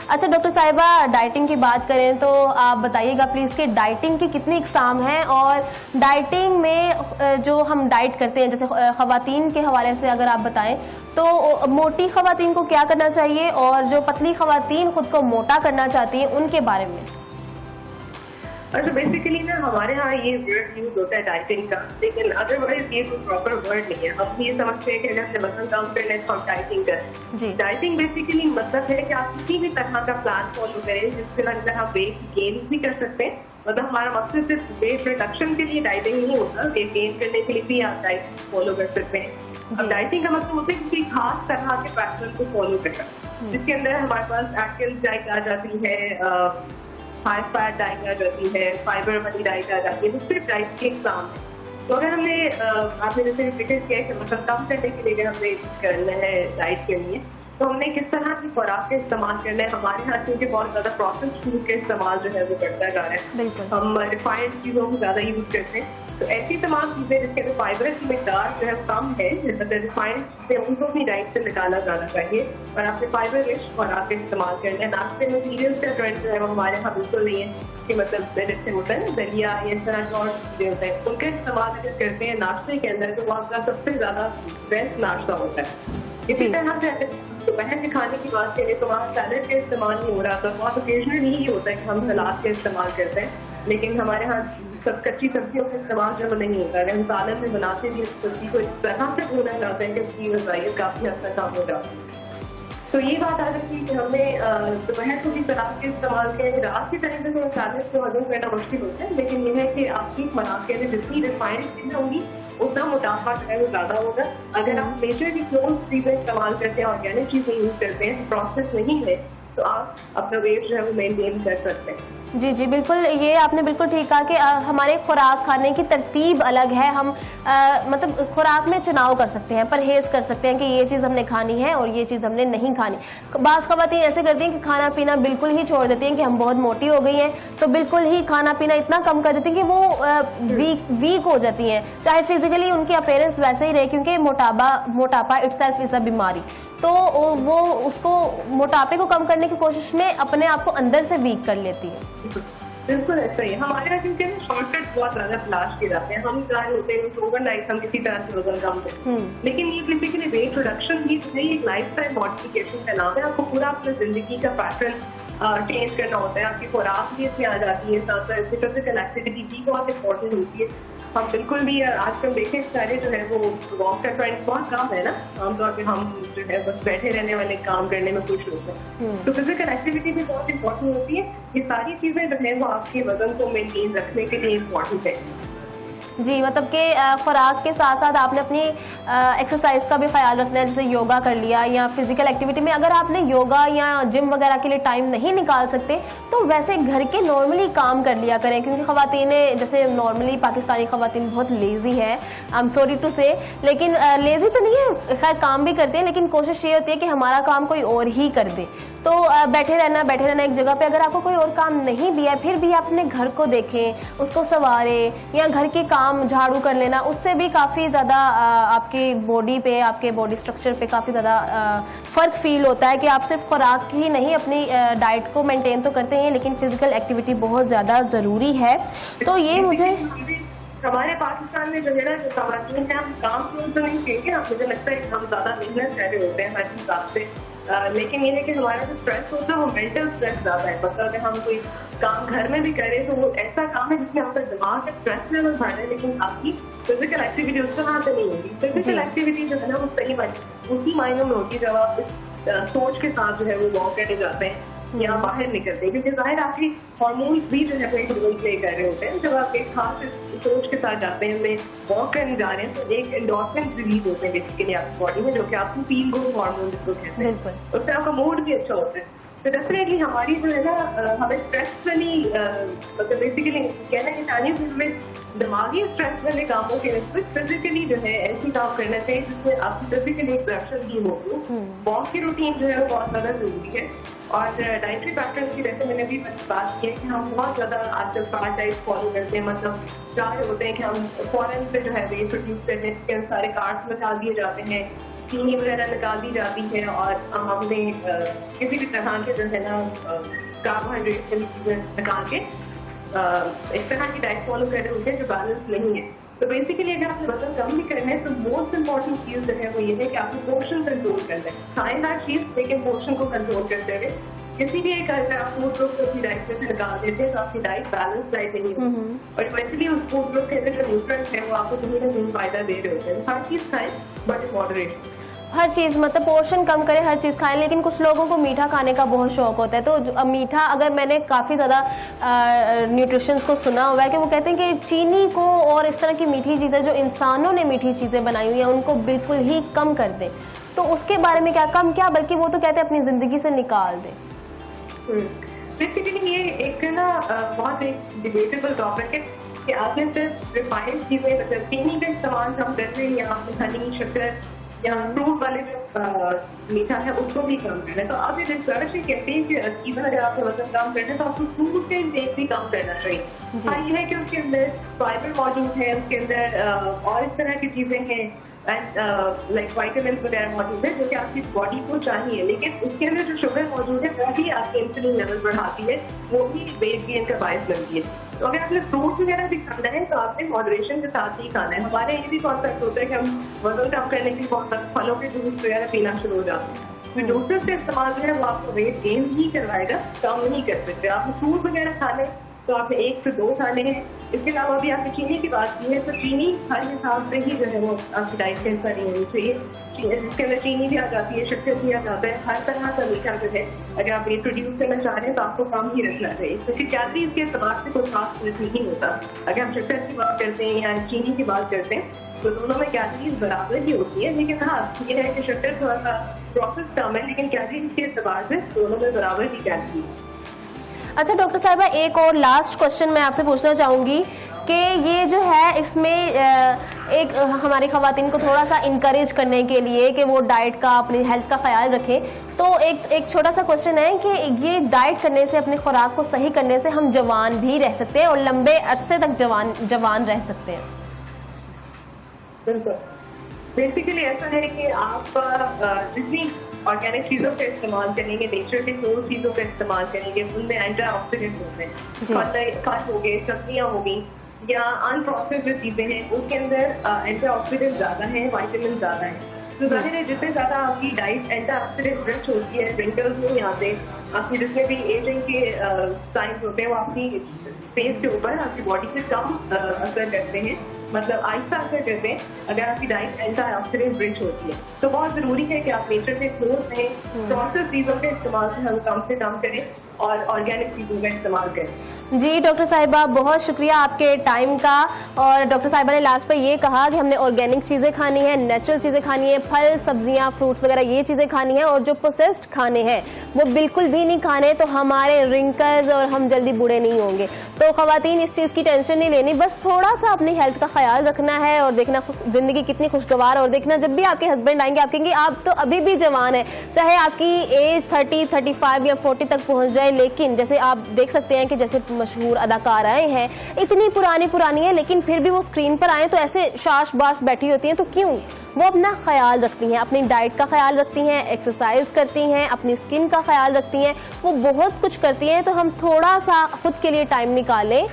अच्छा डॉक्टर साहिबा, डाइटिंग की बात करें तो आप बताइएगा प्लीज़ कि डाइटिंग की कितनी इकसाम हैं, और डाइटिंग में जो हम डाइट करते हैं, जैसे ख़वातीन के हवाले से अगर आप बताएं तो मोटी ख़वातीन को क्या करना चाहिए और जो पतली ख़वातीन खुद को मोटा करना चाहती हैं उनके बारे में। अच्छा, बेसिकली ना हमारे यहाँ ये वर्ड यूज होता है डाइटिंग का, लेकिन अदरवाइज ये कोई प्रॉपर वर्ड नहीं है। हम ये समझते हैं कि अगर हमने वजन कम करना है तो हम डाइटिंग करें। डाइटिंग बेसिकली मतलब है कि आप किसी भी तरह का प्लान फॉलो करें जिसके अंदर हम वेट गेन भी कर सकते हैं। मतलब हमारा मकसद सिर्फ वेट रिडक्शन के लिए डाइटिंग नहीं होता, वेट गेन करने के लिए भी आप डाइट फॉलो कर सकते हैं। अब डाइटिंग का मतलब होता है किसी खास तरह के पैटर्न को फॉलो करना, जिसके अंदर हमारे पास एटकिंस डाइट आ जाती है, हाई फैट डाइट आ जाती है, फाइबर वाली डाइट आ जाती है, तो सिर्फ डाइट के एग्जाम है। तो अगर हमने आपने जैसे जिक्र किया कि मतलब कम करने के लिए हमने करना है डाइट करनी है, तो हमने किस तरह की खुराक का इस्तेमाल करना है। हमारे यहाँ क्योंकि बहुत ज्यादा प्रोसेस फूड का इस्तेमाल जो है वो बढ़ता जा रहा है, हम रिफाइंड चीजों को ज्यादा यूज करते हैं, तो ऐसी तमाम चीजें जिसके अंदर फाइबर की मिकदार जो है कम है, जैसे रिफाइंड से उनको भी डाइट से निकाला जाना चाहिए और आपने फाइबर रिच खुराक का इस्तेमाल करना है। नाश्ते में सीरियल्स का ट्रेंड जो है वो हमारे यहाँ बिल्कुल नहीं है कि मतलब जैसे होता है ना दलिया या इस तरह के और चीजें होते हैं, उनका इस्तेमाल अगर करते हैं नाश्ते के अंदर तो वो आपका सबसे ज्यादा बेस्ट नाश्ता होता है। इसी तरह से दोपहर के खाने की बात करें तो वहाँ सैलड का इस्तेमाल नहीं हो रहा था, बहुत ओकेजनली ही होता है कि हम सलाद का इस्तेमाल करते हैं, लेकिन हमारे यहाँ सब कच्ची सब्जियों का इस्तेमाल जो नहीं होता है। अगर हम सालन में बनाते भी सब्जी को इस तरह से भूना जाता है कि उसकी वज़ाइयत काफी हद तक कम हो जाती है। तो ये बात आ जाती है कि हमने दोपहर को भी सलाद के इस्तेमाल करें, रात के टाइम पे तो सैलड को हजम करना मुश्किल होता है, लेकिन यह है कि आपकी खुराक के अंदर जितनी रिफाइंड चीजें होंगी उतना मोटापा जो है वो ज्यादा होगा। अगर आप नेचर की क्लोज चीजें इस्तेमाल करते हैं, ऑर्गेनिक चीजें यूज करते हैं, प्रोसेस नहीं है, तो आप अपना वेट जो है वो मेंटेन कर सकते हैं। जी जी बिल्कुल, ये आपने बिल्कुल ठीक कहा कि हमारे खुराक खाने की तरतीब अलग है। हम मतलब खुराक में चुनाव कर सकते हैं, परहेज कर सकते हैं कि ये चीज़ हमने खानी है और ये चीज़ हमने नहीं खानी। बाज़ ख़वातीन ऐसे करती हैं कि खाना पीना बिल्कुल ही छोड़ देती हैं कि हम बहुत मोटी हो गई हैं, तो बिल्कुल ही खाना पीना इतना कम कर देती हैं कि वो वीक हो जाती हैं, चाहे फिजिकली उनकी अपीयरेंस वैसे ही रहे, क्योंकि मोटापा इटसेल्फ इज़ अ बीमारी। तो वो उसको मोटापे को कम करने की कोशिश में अपने आप को अंदर से वीक कर लेती है। बिल्कुल ऐसा ही हमारे यहाँ क्योंकि शॉर्टकट बहुत ज्यादा तलाश किए जाते हैं। हम चाहे होते हैं ओवरनाइट हम किसी तरह से वजन कम करें, लेकिन ये बेसिकली वेट रिडक्शन भी एक लाइफस्टाइल मॉडिफिकेशन का नाम है। आपको पूरा अपनी जिंदगी का पैटर्न चेंज करना होता है, आपकी खुराक भी इसमें आ जाती है, साथ साथ फिजिकल एक्टिविटी भी बहुत इंपॉर्टेंट होती है। हम बिल्कुल भी आजकल देखें सारे जो है वो वॉक का ट्रेंड बहुत कम है ना, आमतौर पे हम जो है बस बैठे रहने वाले काम करने में खुश होते हैं, तो फिजिकल एक्टिविटी भी बहुत इंपॉर्टेंट होती है। ये सारी चीजें जो है वो आपके वजन को मेंटेन रखने के लिए इम्पोर्टेंट है। जी, मतलब कि खुराक के साथ साथ आपने अपनी एक्सरसाइज का भी ख्याल रखना है, जैसे योगा कर लिया या फिजिकल एक्टिविटी में अगर आपने योगा या जिम वगैरह के लिए टाइम नहीं निकाल सकते तो वैसे घर के नॉर्मली काम कर लिया करें, क्योंकि ख़वातीनें जैसे नॉर्मली पाकिस्तानी ख़वातीन बहुत लेज़ी है, आई एम सॉरी टू से, लेकिन लेज़ी तो नहीं है, खैर काम भी करते हैं, लेकिन कोशिश ये होती है कि हमारा काम कोई और ही कर दे। तो बैठे रहना एक जगह पे, अगर आपको कोई और काम नहीं भी है फिर भी आप अपने घर को देखें, उसको संवारें, या घर के काम झाड़ू कर लेना, उससे भी काफ़ी ज़्यादा आपकी बॉडी पे, आपके बॉडी स्ट्रक्चर पे काफ़ी ज़्यादा फ़र्क फील होता है कि आप सिर्फ खुराक ही नहीं अपनी डाइट को मेंटेन तो करते हैं, लेकिन फिजिकल एक्टिविटी बहुत ज़्यादा ज़रूरी है। तो ये मुझे हमारे पाकिस्तान में जो है ना जो ख़वातीन हैं, हम काम तो नहीं चाहिए, मुझे लगता है कि हम ज़्यादा मेहनत कर रहे होते हैं हर हिसाब से, लेकिन ये है कि हमारा जो स्ट्रेस होता है वो मेंटल स्ट्रेस ज़्यादा है। मतलब अगर हम कोई काम घर में भी करें तो वो ऐसा काम है जिसमें आपका दिमाग का स्ट्रेस लेवल बढ़ रहा है, लेकिन आपकी फिजिकल एक्टिविटी उस तरह से नहीं होगी। फिजिकल एक्टिविटी जो है ना वो सही उसी मायनों में होती है जब आप सोच के साथ जो है वो वॉक करने जाते हैं या बाहर निकलते हैं, क्योंकि जाहिर आपकी हार्मोन्स भी जो है एक रोल प्ले कर रहे होते हैं। जब आप एक खास सोच के साथ जाते हैं, हमें वॉक करने जा रहे हैं, तो एक एंडोर्फिन रिलीज होते हैं बेसिकली आपकी बॉडी में, जो कि आपको फील गुड हार्मोन जिसको कहते हैं, उससे आपका मूड भी अच्छा होता है। तो डेफिनेटली हमारी जो है ना हमें स्ट्रेस वाली मतलब बेसिकली कहना कि चाहिए कि हमें दिमागी स्ट्रेस वाले कामों के लिए फिजिकली जो है ऐसी काम करना चाहिए जिसमें आपकी फिजिकली एक्सप्रेशन भी हो। वॉक की रूटीन जो है वो बहुत ज्यादा जरूरी है। और डाइटरी पैटर्न की जैसे मैंने भी बात की है कि हम बहुत ज़्यादा आजकल फास्ट डाइट फॉलो करते हैं, मतलब चाहे होते हैं कि हम फॉरन से जो है वेट प्रोड्यूस करते हैं, इसके सारे कार्ब्स निकाल दिए जाते हैं, चीनी वगैरह निकाल दी जाती है और हमने किसी भी तरह के जो है ना कार्बोहाइड्रेट निकाल के इस तरह की डाइट फॉलो कर रहे होते हैं जो बैलेंस नहीं है। तो बेसिकली अगर आपने वजन कम भी करना है तो मोस्ट इम्पॉर्टेंट चीज जो है वो ये है कि आपको पोर्शन कंट्रोल करना है। खाएं हर चीज लेकिन पोर्शन को कंट्रोल करते हुए, किसी भी एक अगर आप फूड ग्रुप को अपनी डाइट में से निकाल देते हैं तो आपकी डाइट बैलेंस डाइट नहीं होती और वैसे भी उस फूड ग्रुप के अंदर जो न्यूट्रिएंट्स है वो आपको कहीं ना कहीं फायदा दे रहे होते हैं। हर चीज खाएं बट मॉडरेट, हर चीज़ मतलब पोर्शन कम करें, हर चीज़ खाएं। लेकिन कुछ लोगों को मीठा खाने का बहुत शौक होता है, तो मीठा, अगर मैंने काफ़ी ज़्यादा न्यूट्रिशंस को सुना हुआ है कि वो कहते हैं कि चीनी को और इस तरह की मीठी चीज़ें जो इंसानों ने मीठी चीज़ें बनाई हुई हैं उनको बिल्कुल ही कम कर दें, तो उसके बारे में क्या, कम क्या बल्कि वो तो कहते हैं अपनी ज़िंदगी से निकाल दें। बेसिकली ये एक ना बहुत एक डिबेटेबल टॉपिक है कि आपने सिर्फ रिफाइंड चीज़ें मतलब चीनी का इस्तेमाल कम कर रहे हैं या आपने हनी, शक्कर या फ्रूट वाले जो मीठा है उसको भी कम करना है। तो अब ये रिसर्च ये कहती है कि इवन अगर आपको वजन कम करना है तो आपको फ्रूट का इंटेक भी कम करना चाहिए। हाँ, ये है कि उसके अंदर फाइबर मौजूद है, उसके अंदर और इस तरह की चीजें हैं लाइक वाइटामिन वगैरह मौजूद है जो कि आपकी बॉडी को चाहिए, लेकिन उसके अंदर जो शुगर मौजूद है वो भी आपके इंसुलिन लेवल बढ़ाती है, वो भी वेट गेन का बायस बनती है। तो अगर आपने फ्रूट वगैरह भी खाना है तो आपने मॉडरेशन के साथ ही खाना है। हमारे ये भी कॉन्सेप्ट होता है कि हम वजन कम करने के लिए बहुत फलों के जूस वगैरह पीना शुरू हो जाते हैं, तो जूसेस का इस्तेमाल जो है वो आपको वेट गेन ही करवाएगा, कम नहीं कर सकते। आपने फ्रूट वगैरह खाने तो आपने 1 से 2 खाने हैं। इसके अलावा अभी आपने चीनी की बात की है तो चीनी हर हिसाब से ही जो है वो आपकी डाइट का हिस्सा नहीं होनी चाहिए। इसके अंदर चीनी भी आ जाती है, शक्कर भी आ जाता है, हर तरह का मीठा जो है अगर आप वेट प्रोड्यूस करना चाह रहे हैं तो आपको कम ही रखना चाहिए, क्योंकि कैलोरीज के इस्तेमाल से कोई खास फर्क नहीं होता। अगर हम शक्कर की बात करते हैं या चीनी की बात करते हैं तो दोनों में कैलोरीज बराबर ही होती है, लेकिन हाँ ये है कि शक्कर थोड़ा सा प्रोसेस कम है लेकिन कैलोरीज के इस्तेमाल से दोनों में बराबर ही कैलोरीज। अच्छा डॉक्टर साहिबा, एक और लास्ट क्वेश्चन मैं आपसे पूछना चाहूँगी कि ये जो है इसमें एक हमारी ख़वातीन को थोड़ा सा इनकरेज करने के लिए कि वो डाइट का, अपनी हेल्थ का ख्याल रखें, तो एक छोटा सा क्वेश्चन है कि ये डाइट करने से, अपनी खुराक को सही करने से हम जवान भी रह सकते हैं और लंबे अरसे तक जवान रह सकते हैं? बिल्कुल, बेसिकली ऐसा है कि आप जितनी ऑर्गेनिक चीजों का इस्तेमाल करेंगे, नेचर के सोर्स चीजों का इस्तेमाल करेंगे, उनमें एंटीऑक्सीडेंट होते हैं, फल हो गए, सब्जियां हो गई या अनप्रोसेस्ड जो चीजें हैं उसके अंदर एंटीऑक्सीडेंट ज्यादा है, विटामिन ज्यादा है। तो जाहिर है जितने ज्यादा आपकी डाइट एंटीऑक्सीडेंट रिच होती है, रिंकल्स नहीं आते, आपकी जितने भी एजिंग के साइंस होते हैं वो आपकी फेस के ऊपर, आपकी बॉडी पे कम असर करते हैं, मतलब आहिस्ता असर करते हैं अगर आपकी डाइट एंटीऑक्सीडेंट रिच होती है। तो बहुत जरूरी है कि आप नेचर के सोर्स में प्रोसेस चीजों के इस्तेमाल से हम कम से कम करें और ऑर्गेनिक चीजों का इस्तेमाल करें। जी डॉक्टर साहिबा, बहुत शुक्रिया आपके टाइम का। और डॉक्टर साहिबा ने लास्ट पर ये कहा कि हमने ऑर्गेनिक चीज़ें खानी है, नेचुरल चीज़ें खानी है, फल सब्जियां, फ्रूट्स वगैरह ये चीज़ें खानी है, और जो प्रोसेस्ड खाने हैं वो बिल्कुल भी नहीं खाने, तो हमारे रिंकल्स और हम जल्दी बूढ़े नहीं होंगे। तो ख़वातीन इस चीज़ की टेंशन नहीं लेनी, बस थोड़ा सा अपनी हेल्थ का ख्याल रखना है और देखना ज़िंदगी कितनी खुशगवार, और देखना जब भी आपके हस्बैंड आएंगे आप कहेंगे आप तो अभी भी जवान है, चाहे आपकी एज 30, 35 या 40 तक पहुँच जाए, लेकिन जैसे आप देख सकते हैं कि जैसे मशहूर अदाकाराएं हैं, इतनी पुरानी हैं, लेकिन फिर भी वो स्क्रीन पर आए तो ऐसे शाश बाश बैठी होती हैं। तो क्यों? वो अपना ख्याल रखती हैं, अपनी डाइट का ख्याल रखती हैं, एक्सरसाइज करती हैं, अपनी स्किन का ख्याल रखती हैं, वो बहुत कुछ करती हैं। तो हम थोड़ा सा खुद के लिए टाइम निकालें